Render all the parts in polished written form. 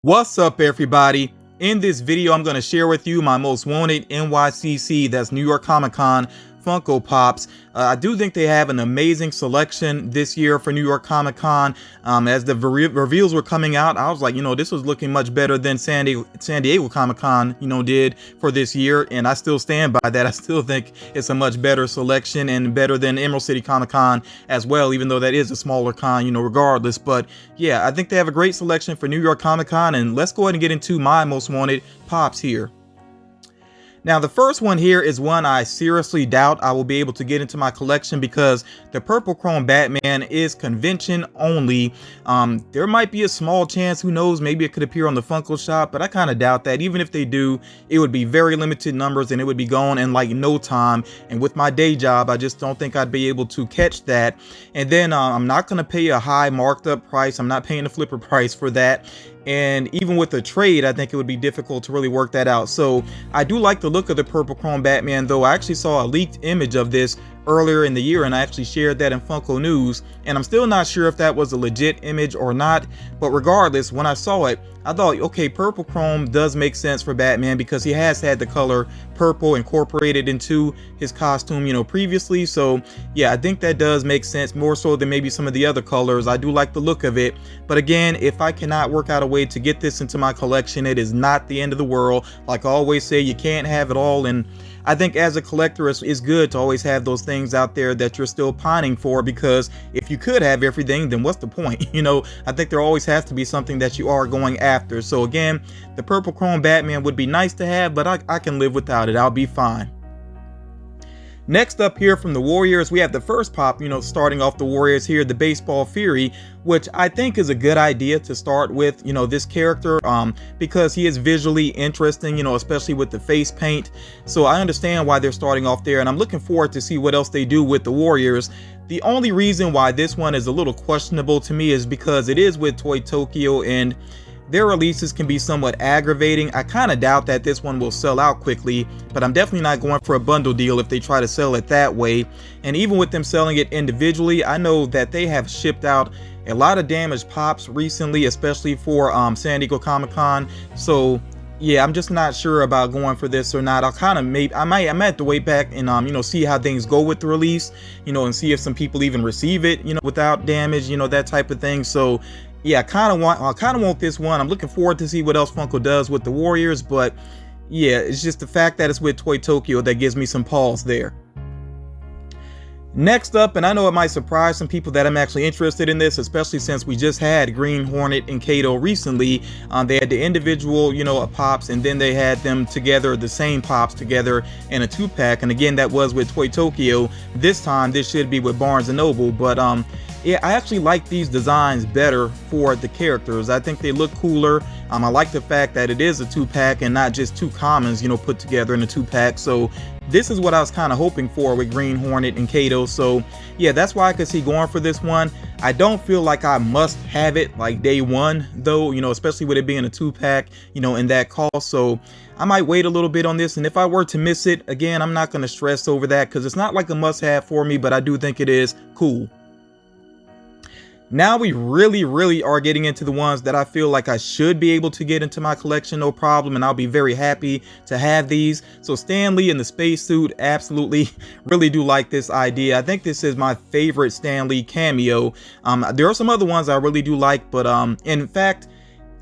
What's up, everybody? In this video, I'm going to share with you my most wanted NYCC, that's New York Comic Con, Funko Pops. I do think they have an amazing selection this year for New York Comic Con. As the reveals were coming out, I was like, this was looking much better than San Diego Comic Con, did for this year. And I still stand by that. I still think it's a much better selection and better than Emerald City Comic Con as well, even though that is a smaller con, regardless. But yeah, I think they have a great selection for New York Comic Con. And let's go ahead and get into my most wanted pops here. Now, the first one here is one I seriously doubt I will be able to get into my collection because the purple chrome Batman is convention only. There might be a small chance, who knows, maybe it could appear on the Funko shop, but I kind of doubt that. Even if they do, it would be very limited numbers and it would be gone in like no time. And with my day job, I just don't think I'd be able to catch that. And then I'm not going to pay a high marked up price. I'm not paying the flipper price for that. And even with a trade, I think it would be difficult to really work that out. So I do like the look of the purple chrome Batman, though. I actually saw a leaked image of this earlier in the year and I actually shared that in Funko News, and I'm still not sure if that was a legit image or not. But regardless, when I saw it, I thought, okay, purple chrome does make sense for Batman because he has had the color purple incorporated into his costume, previously. So yeah, I think that does make sense, more so than maybe some of the other colors. I do like the look of it, but again, if I cannot work out a way to get this into my collection, it is not the end of the world. Like I always say, you can't have it all, and I think as a collector, it's good to always have those things out there that you're still pining for, because if you could have everything, then what's the point? I think there always has to be something that you are going after. So again, the purple chrome Batman would be nice to have, but I can live without it. I'll be fine. Next up here from the Warriors, we have the first pop, starting off the Warriors here, the Baseball Fury, which I think is a good idea to start with, this character, because he is visually interesting, especially with the face paint. So I understand why they're starting off there, and I'm looking forward to see what else they do with the Warriors. The only reason why this one is a little questionable to me is because it is with Toy Tokyo, and their releases can be somewhat aggravating. I kind of doubt that this one will sell out quickly, but I'm definitely not going for a bundle deal if they try to sell it that way. And even with them selling it individually, I know that they have shipped out a lot of damaged pops recently, especially for San Diego Comic Con. So yeah, I'm just not sure about going for this or not. I might have to wait back and see how things go with the release, and see if some people even receive it, without damage, that type of thing. So yeah, I kind of want this one. I'm looking forward to see what else Funko does with the Warriors, but yeah, it's just the fact that it's with Toy Tokyo that gives me some pause there. Next up, and I know it might surprise some people that I'm actually interested in this, especially since we just had Green Hornet and Kato recently. They had the individual, pops, and then they had them together, the same pops together in a 2-pack. And again, that was with Toy Tokyo. This time, this should be with Barnes & Noble, but yeah, I actually like these designs better for the characters. I think they look cooler. I like the fact that it is a 2-pack and not just two commons, put together in a 2-pack. So this is what I was kind of hoping for with Green Hornet and Kato. So yeah, that's why I could see going for this one. I don't feel like I must have it like day one though, especially with it being a 2-pack, in that cost. So I might wait a little bit on this, and if I were to miss it, again, I'm not going to stress over that because it's not like a must-have for me, but I do think it is cool. Now we really are getting into the ones that I feel like I should be able to get into my collection, no problem, and I'll be very happy to have these. So Stan Lee in the spacesuit, absolutely, really do like this idea. I think this is my favorite Stan Lee cameo. There are some other ones I really do like, but in fact,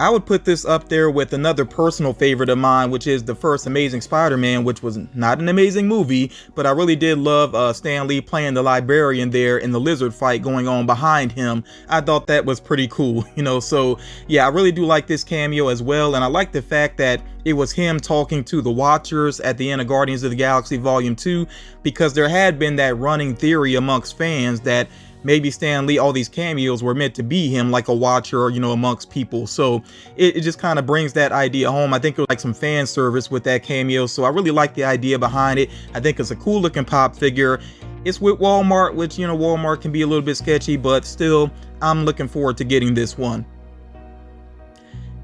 I would put this up there with another personal favorite of mine, which is the first Amazing Spider-Man, which was not an amazing movie, but I really did love Stan Lee playing the librarian there in the lizard fight going on behind him. I thought that was pretty cool, so yeah, I really do like this cameo as well, and I like the fact that it was him talking to the Watchers at the end of Guardians of the Galaxy Volume 2, because there had been that running theory amongst fans that maybe Stan Lee, all these cameos were meant to be him, like a watcher, amongst people. So it just kind of brings that idea home. I think it was like some fan service with that cameo. So I really like the idea behind it. I think it's a cool looking pop figure. It's with Walmart, which, Walmart can be a little bit sketchy, but still, I'm looking forward to getting this one.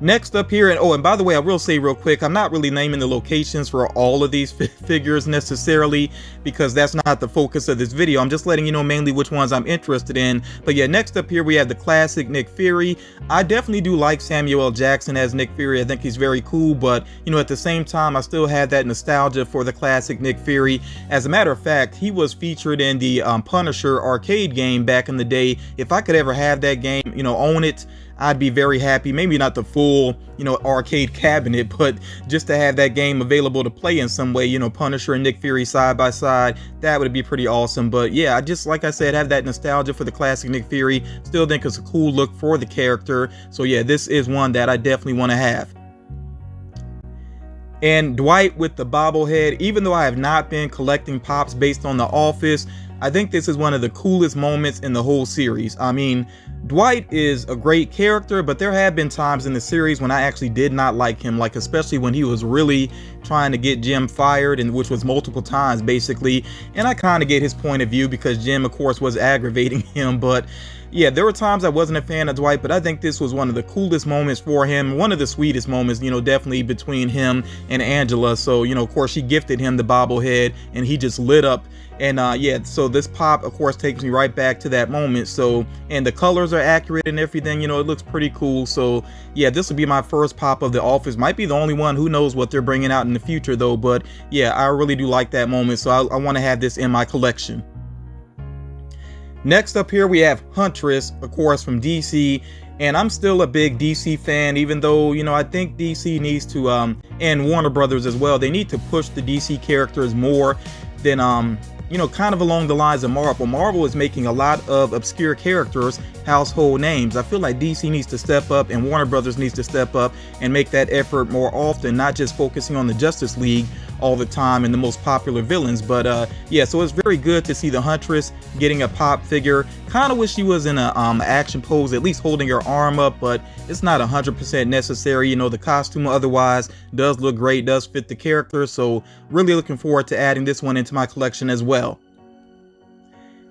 Next up here, and oh, and by the way, I will say real quick, I'm not really naming the locations for all of these figures necessarily, because that's not the focus of this video. I'm just letting you know mainly which ones I'm interested in. But yeah, next up here we have the classic Nick Fury. I definitely do like Samuel L. Jackson as Nick Fury. I think he's very cool, but you know, at the same time, I still have that nostalgia for the classic Nick Fury. As a matter of fact, he was featured in the Punisher arcade game back in the day. If I could ever have that game, you know, own it, I'd be very happy. Maybe not the full, you know, arcade cabinet, but just to have that game available to play in some way, you know, Punisher and Nick Fury side by side, that would be pretty awesome. But yeah, I just, like I said, have that nostalgia for the classic Nick Fury. Still think it's a cool look for the character. So yeah, this is one that I definitely want to have. And Dwight with the bobblehead, even though I have not been collecting pops based on The Office, I think this is one of the coolest moments in the whole series. I mean, Dwight is a great character, but there have been times in the series when I actually did not like him, like especially when he was really trying to get Jim fired, and which was multiple times basically. And I kind of get his point of view because Jim, of course, was aggravating him. But yeah, there were times I wasn't a fan of Dwight, but I think this was one of the coolest moments for him, one of the sweetest moments, you know, definitely between him and Angela. So, you know, of course, she gifted him the bobblehead and he just lit up. And yeah, so this pop, of course, takes me right back to that moment. So, and the colors are accurate and everything, you know, it looks pretty cool. So yeah, this will be my first pop of The Office. Might be the only one. Who knows what they're bringing out in the future though. But yeah, I really do like that moment. So I want to have this in my collection. Next up here we have Huntress, of course, from DC. And I'm still a big DC fan, even though, you know, I think DC needs to, and Warner Brothers as well, they need to push the DC characters more than, you know, kind of along the lines of Marvel. Marvel is making a lot of obscure characters household names. I feel like DC needs to step up and Warner Brothers needs to step up and make that effort more often, not just focusing on the Justice League all the time and the most popular villains. But yeah, so it's very good to see the Huntress getting a pop figure. Kind of wish she was in a action pose, at least holding her arm up, but it's not 100% necessary. You know, the costume otherwise does look great, does fit the character. So really looking forward to adding this one into my collection as well.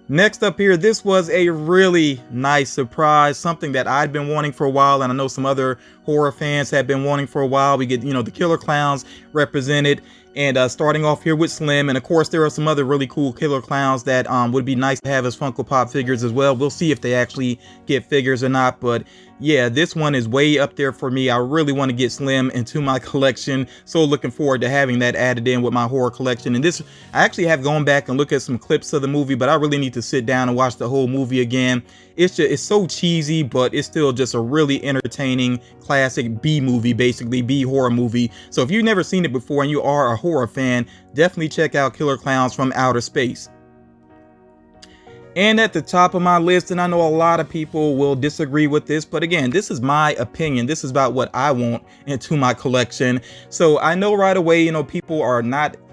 Next up here, this was a really nice surprise, something that I'd been wanting for a while, and I know some other horror fans have been wanting for a while. We get, you know, the Killer Clowns represented, and starting off here with Slim, and of course there are some other really cool Killer Clowns that would be nice to have as Funko Pop figures as well. We'll see if they actually get figures or not, but yeah, this one is way up there for me. I really want to get Slim into my collection, so looking forward to having that added in with my horror collection. And this, I actually have gone back and looked at some clips of the movie, but I really need to sit down and watch the whole movie again. It's just, it's so cheesy, but it's still just a really entertaining classic B movie, basically B horror movie. So if you've never seen it before and you are a horror fan, definitely check out Killer Clowns from Outer Space. And at the top of my list, and I know a lot of people will disagree with this, but again, this is my opinion. This is about what I want into my collection. So I know right away, you know,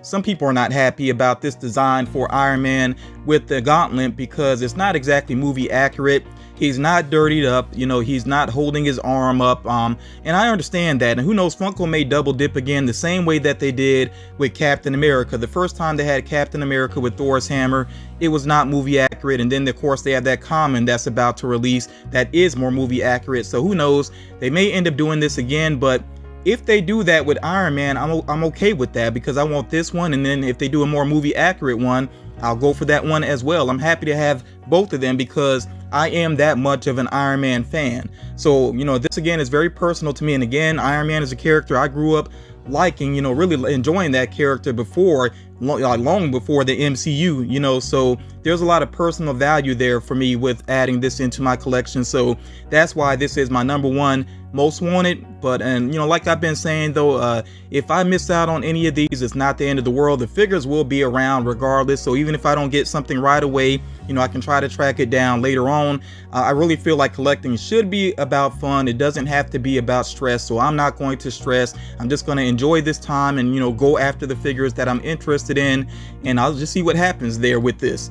some people are not happy about this design for Iron Man with the gauntlet because it's not exactly movie accurate. He's not dirtied up, you know, he's not holding his arm up, and I understand that. And who knows, Funko may double dip again the same way that they did with Captain America. The first time they had Captain America with Thor's hammer, it was not movie accurate, and then of course they have that common that's about to release that is more movie accurate. So who knows, they may end up doing this again, but if they do that with Iron Man, I'm okay with that, because I want this one, and then if they do a more movie accurate one, I'll go for that one as well. I'm happy to have both of them because I am that much of an Iron Man fan. So, you know, this again is very personal to me. And again, Iron Man is a character I grew up liking, you know, really enjoying that character before, long before the MCU, you know, so there's a lot of personal value there for me with adding this into my collection. So that's why this is my #1 most wanted. But, and you know, like I've been saying though, if I miss out on any of these, it's not the end of the world. The figures will be around regardless. So even if I don't get something right away, you know, I can try to track it down later on. I really feel like collecting should be about fun. It doesn't have to be about stress. So I'm not going to stress. I'm just going to enjoy this time and, you know, go after the figures that I'm interested in, and I'll just see what happens there with this.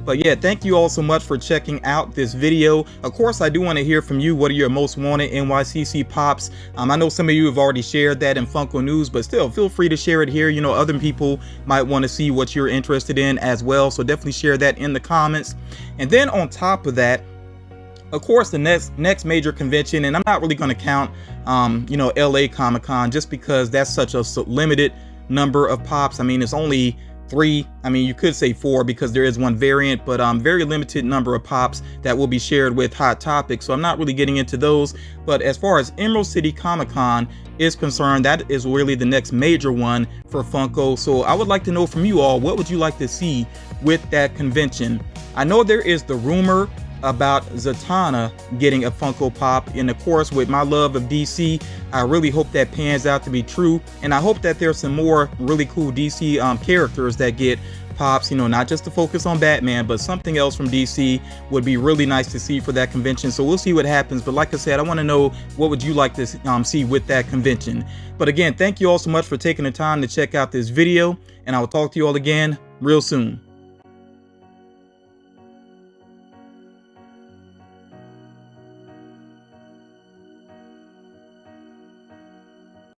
But yeah, thank you all so much for checking out this video. Of course, I do want to hear from you. What are your most wanted NYCC pops? I know some of you have already shared that in Funko News, but still feel free to share it here. You know, other people might want to see what you're interested in as well. So definitely share that in the comments. And then on top of that, Of course, the next major convention, and I'm not really going to count, you know, LA Comic-Con, just because that's such a limited number of pops. I mean, it's only 3. I mean, you could say 4 because there is one variant, but very limited number of pops that will be shared with Hot Topic. So I'm not really getting into those. But as far as Emerald City Comic-Con is concerned, that is really the next major one for Funko. So I would like to know from you all, what would you like to see with that convention? I know there is the rumor about Zatanna getting a Funko Pop, and of course, with my love of DC, I really hope that pans out to be true, and I hope that there's some more really cool DC characters that get pops, you know, not just to focus on Batman, but something else from DC would be really nice to see for that convention. So we'll see what happens, but like I said, I want to know, what would you like to see with that convention? But again, thank you all so much for taking the time to check out this video, and I will talk to you all again real soon.